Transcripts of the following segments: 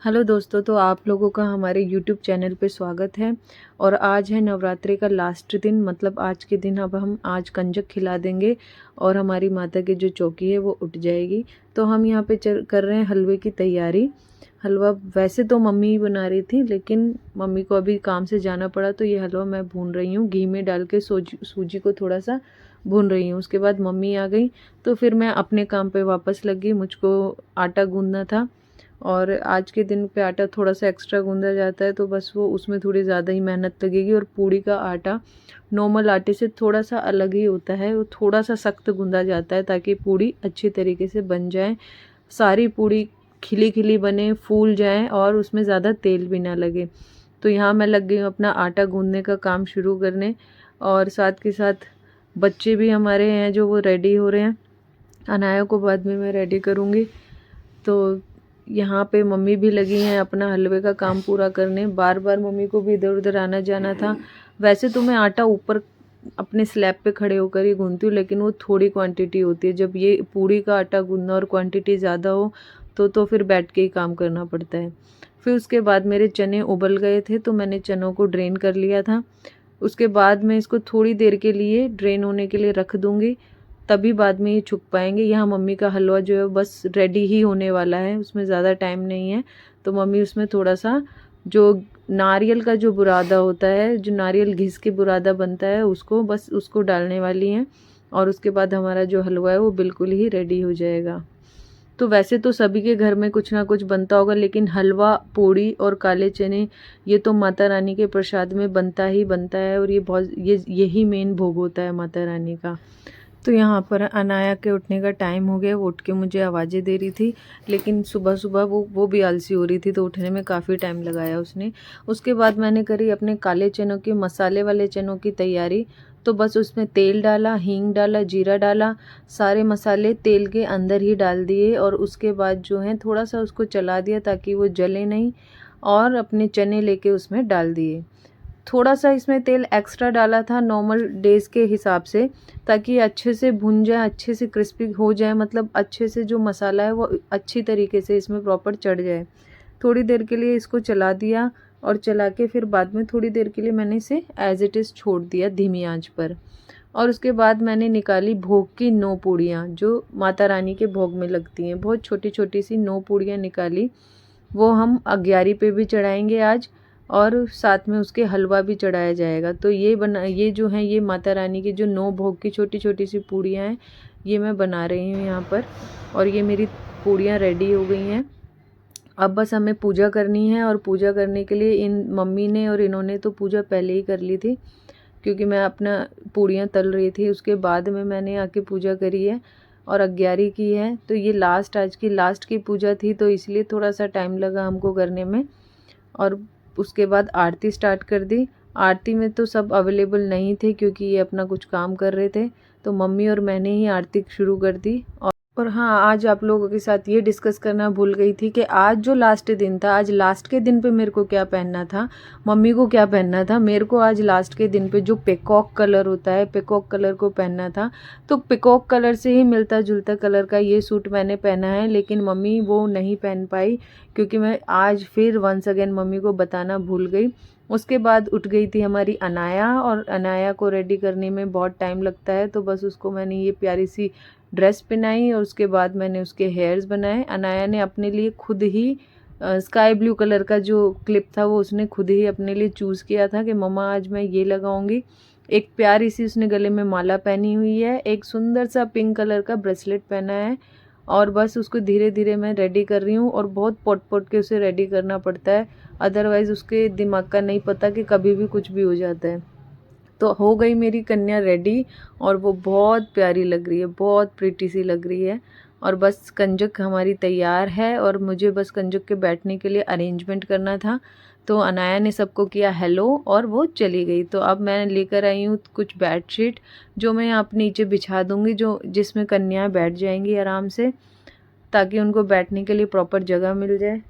Hello दोस्तों, तो आप लोगों का हमारे यूट्यूब चैनल पे स्वागत है। और आज है नवरात्रि का लास्ट दिन, मतलब आज के दिन अब हम आज कंजक खिला देंगे और हमारी माता की जो चौकी है वो उठ जाएगी। तो हम यहाँ पे कर रहे हैं हलवे की तैयारी। हलवा वैसे तो मम्मी ही बना रही थी, लेकिन मम्मी को अभी काम से जाना पड़ा तो ये हलवा मैं भून रही हूँ। घी में डाल के सूजी को थोड़ा सा भून रही हूँ। उसके बाद मम्मी आ गई तो फिर मैं अपने काम पे वापस लग गई। मुझको आटा गूंदना था और आज के दिन पे आटा थोड़ा सा एक्स्ट्रा गूंदा जाता है, तो बस वो उसमें थोड़ी ज़्यादा ही मेहनत लगेगी। और पूड़ी का आटा नॉर्मल आटे से थोड़ा सा अलग ही होता है, वो थोड़ा सा सख्त गूंदा जाता है ताकि पूड़ी अच्छी तरीके से बन जाए, सारी पूड़ी खिली खिली बने, फूल जाए और उसमें ज़्यादा तेल भी ना लगे। तो यहाँ मैं लग गई हूँ अपना आटा गूंदने का काम शुरू करने। और साथ के साथ बच्चे भी हमारे हैं जो वो रेडी हो रहे हैं। अनाया को बाद में मैं रेडी करूँगी। तो यहाँ पे मम्मी भी लगी हैं अपना हलवे का काम पूरा करने। बार बार मम्मी को भी इधर उधर आना जाना था। वैसे तो मैं आटा ऊपर अपने स्लैब पे खड़े होकर ही गूंथती हूँ, लेकिन वो थोड़ी क्वांटिटी होती है। जब ये पूड़ी का आटा गूंदना और क्वांटिटी ज़्यादा हो तो फिर बैठ के ही काम करना पड़ता है। फिर उसके बाद मेरे चने उबल गए थे तो मैंने चनों को ड्रेन कर लिया था। उसके बाद मैं इसको थोड़ी देर के लिए ड्रेन होने के लिए रख दूँगी, तभी बाद में ये छुप पाएंगे। यहाँ मम्मी का हलवा जो है बस रेडी ही होने वाला है, उसमें ज़्यादा टाइम नहीं है। तो मम्मी उसमें थोड़ा सा जो नारियल का जो बुरादा होता है, जो नारियल घिस के बुरादा बनता है, उसको डालने वाली हैं। और उसके बाद हमारा जो हलवा है वो बिल्कुल ही रेडी हो जाएगा। तो वैसे तो सभी के घर में कुछ ना कुछ बनता होगा, लेकिन हलवा, पूड़ी और काले चने ये तो माता रानी के प्रसाद में बनता ही बनता है। और यही मेन भोग होता है माता रानी का। तो यहाँ पर अनाया के उठने का टाइम हो गया। वो उठ के मुझे आवाज़ें दे रही थी, लेकिन सुबह सुबह वो भी आलसी हो रही थी, तो उठने में काफ़ी टाइम लगाया उसने। उसके बाद मैंने करी अपने काले चनों की, मसाले वाले चनों की तैयारी। तो बस उसमें तेल डाला, हींग डाला, जीरा डाला, सारे मसाले तेल के अंदर ही डाल दिए। और उसके बाद जो है थोड़ा सा उसको चला दिया ताकि वो जले नहीं, और अपने चने लेके उसमें डाल दिए। थोड़ा सा इसमें तेल एक्स्ट्रा डाला था नॉर्मल डेज़ के हिसाब से, ताकि अच्छे से भुन जाए, अच्छे से क्रिस्पी हो जाए, मतलब अच्छे से जो मसाला है वो अच्छी तरीके से इसमें प्रॉपर चढ़ जाए। थोड़ी देर के लिए इसको चला दिया और चला के फिर बाद में थोड़ी देर के लिए मैंने इसे एज इट इज़ छोड़ दिया धीमी आंच पर। और उसके बाद मैंने निकाली भोग की 9 पूड़ियाँ जो माता रानी के भोग में लगती हैं। बहुत छोटी छोटी सी 9 पूड़ियाँ निकाली, वो हम अग्यारी पे भी चढ़ाएंगे आज, और साथ में उसके हलवा भी चढ़ाया जाएगा। तो ये जो है ये माता रानी की जो 9 भोग की छोटी छोटी सी पूड़ियाँ हैं, ये मैं बना रही हूँ यहाँ पर। और ये मेरी पूड़ियाँ रेडी हो गई हैं। अब बस हमें पूजा करनी है, और पूजा करने के लिए इन मम्मी ने और इन्होंने तो पूजा पहले ही कर ली थी, क्योंकि मैं अपना पूड़ियाँ तल रही थी। उसके बाद में मैंने आके पूजा करी है और अग्यारी की है। तो ये आज की लास्ट की पूजा थी, तो इसलिए थोड़ा सा टाइम लगा हमको करने में। और उसके बाद आरती स्टार्ट कर दी। आरती में तो सब अवेलेबल नहीं थे, क्योंकि ये अपना कुछ काम कर रहे थे, तो मम्मी और मैंने ही आरती शुरू कर दी। और हाँ, आज आप लोगों के साथ ये डिस्कस करना भूल गई थी कि आज जो लास्ट दिन था, आज लास्ट के दिन पे मेरे को क्या पहनना था, मम्मी को क्या पहनना था। मेरे को आज लास्ट के दिन पे जो पिकॉक कलर होता है, पिकॉक कलर को पहनना था। तो पिकॉक कलर से ही मिलता जुलता कलर का ये सूट मैंने पहना है, लेकिन मम्मी वो नहीं पहन पाई, क्योंकि मैं आज फिर वंस अगेन मम्मी को बताना भूल गई। उसके बाद उठ गई थी हमारी अनाया, और अनाया को रेडी करने में बहुत टाइम लगता है, तो बस उसको मैंने ये प्यारी सी ड्रेस पहनाई और उसके बाद मैंने उसके हेयर्स बनाए। अनाया ने अपने लिए खुद ही स्काई ब्लू कलर का जो क्लिप था वो उसने खुद ही अपने लिए चूज़ किया था कि मम्मा आज मैं ये लगाऊंगी। एक प्यारी सी उसने गले में माला पहनी हुई है, एक सुंदर सा पिंक कलर का ब्रेसलेट पहना है। और बस उसको धीरे धीरे मैं रेडी कर रही हूँ, और बहुत पोट पोट के उसे रेडी करना पड़ता है, अदरवाइज़ उसके दिमाग का नहीं पता कि कभी भी कुछ भी हो जाता है। तो हो गई मेरी कन्या रेडी, और वो बहुत प्यारी लग रही है, बहुत प्रीटी सी लग रही है। और बस कंजक हमारी तैयार है, और मुझे बस कंजक के बैठने के लिए अरेंजमेंट करना था। तो अनाया ने सबको किया हेलो और वो चली गई। तो अब मैं लेकर आई हूँ कुछ बेडशीट, जो मैं यहाँ अपने नीचे बिछा दूँगी, जिसमें कन्याएँ बैठ जाएंगी आराम से, ताकि उनको बैठने के लिए प्रॉपर जगह मिल जाए।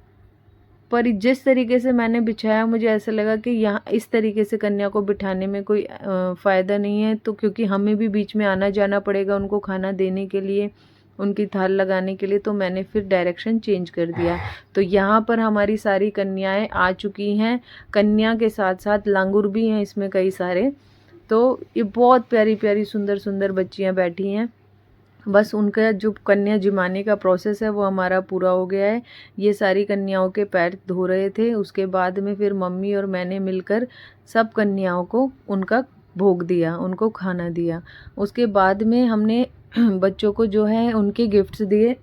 पर जिस तरीके से मैंने बिछाया, मुझे ऐसा लगा कि यहाँ इस तरीके से कन्या को बिठाने में कोई फ़ायदा नहीं है, तो क्योंकि हमें भी बीच में आना जाना पड़ेगा उनको खाना देने के लिए, उनकी थाल लगाने के लिए, तो मैंने फिर डायरेक्शन चेंज कर दिया। तो यहाँ पर हमारी सारी कन्याएं आ चुकी हैं, कन्या के साथ साथ लांगुर भी हैं इसमें कई सारे। तो ये बहुत प्यारी प्यारी सुंदर सुंदर बच्चियाँ बैठी हैं। बस उनका जो कन्या जिमाने का प्रोसेस है वो हमारा पूरा हो गया है। ये सारी कन्याओं के पैर धो रहे थे, उसके बाद में फिर मम्मी और मैंने मिलकर सब कन्याओं को उनका भोग दिया, उनको खाना दिया। उसके बाद में हमने बच्चों को जो है उनके गिफ्ट्स दिए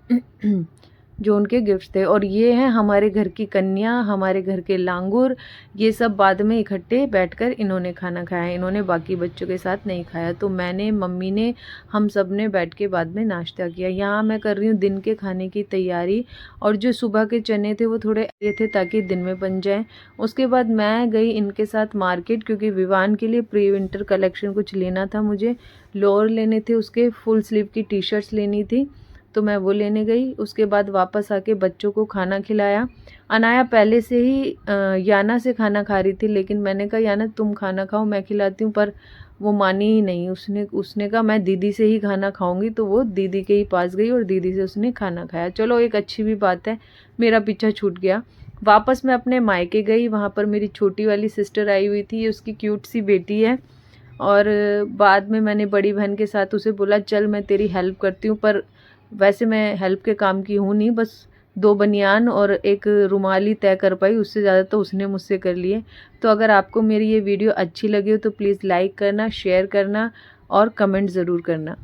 जो उनके गिफ्ट्स थे। और ये हैं हमारे घर की कन्या, हमारे घर के लांगुर, ये सब बाद में इकट्ठे बैठकर इन्होंने खाना खाया। इन्होंने बाकी बच्चों के साथ नहीं खाया, तो मैंने, मम्मी ने, हम सब ने बैठ के बाद में नाश्ता किया। यहाँ मैं कर रही हूँ दिन के खाने की तैयारी, और जो सुबह के चने थे वो थोड़े ये थे ताकि दिन में बन जाए। उसके बाद मैं गई इनके साथ मार्केट, क्योंकि विवान के लिए प्री विंटर कलेक्शन कुछ लेना था मुझे, लोअर लेने थे, उसके फुल स्लीव की टी शर्ट्स लेनी थी, तो मैं वो लेने गई। उसके बाद वापस आके बच्चों को खाना खिलाया। अनाया पहले से ही याना से खाना खा रही थी, लेकिन मैंने कहा याना तुम खाना खाओ, मैं खिलाती हूँ, पर वो मानी ही नहीं। उसने कहा मैं दीदी से ही खाना खाऊंगी, तो वो दीदी के ही पास गई और दीदी से उसने खाना खाया। चलो एक अच्छी भी बात है, मेरा पीछा छूट गया। वापस मैं अपने मायके गई, वहाँ पर मेरी छोटी वाली सिस्टर आई हुई थी, उसकी क्यूट सी बेटी है। और बाद में मैंने बड़ी बहन के साथ उसे बोला चल मैं तेरी हेल्प करती हूँ, पर वैसे मैं हेल्प के काम की हूँ नहीं, बस 2 बनियान और एक रुमाल ही तय कर पाई, उससे ज़्यादा तो उसने मुझसे कर लिए। तो अगर आपको मेरी ये वीडियो अच्छी लगी हो तो प्लीज़ लाइक करना, शेयर करना और कमेंट ज़रूर करना।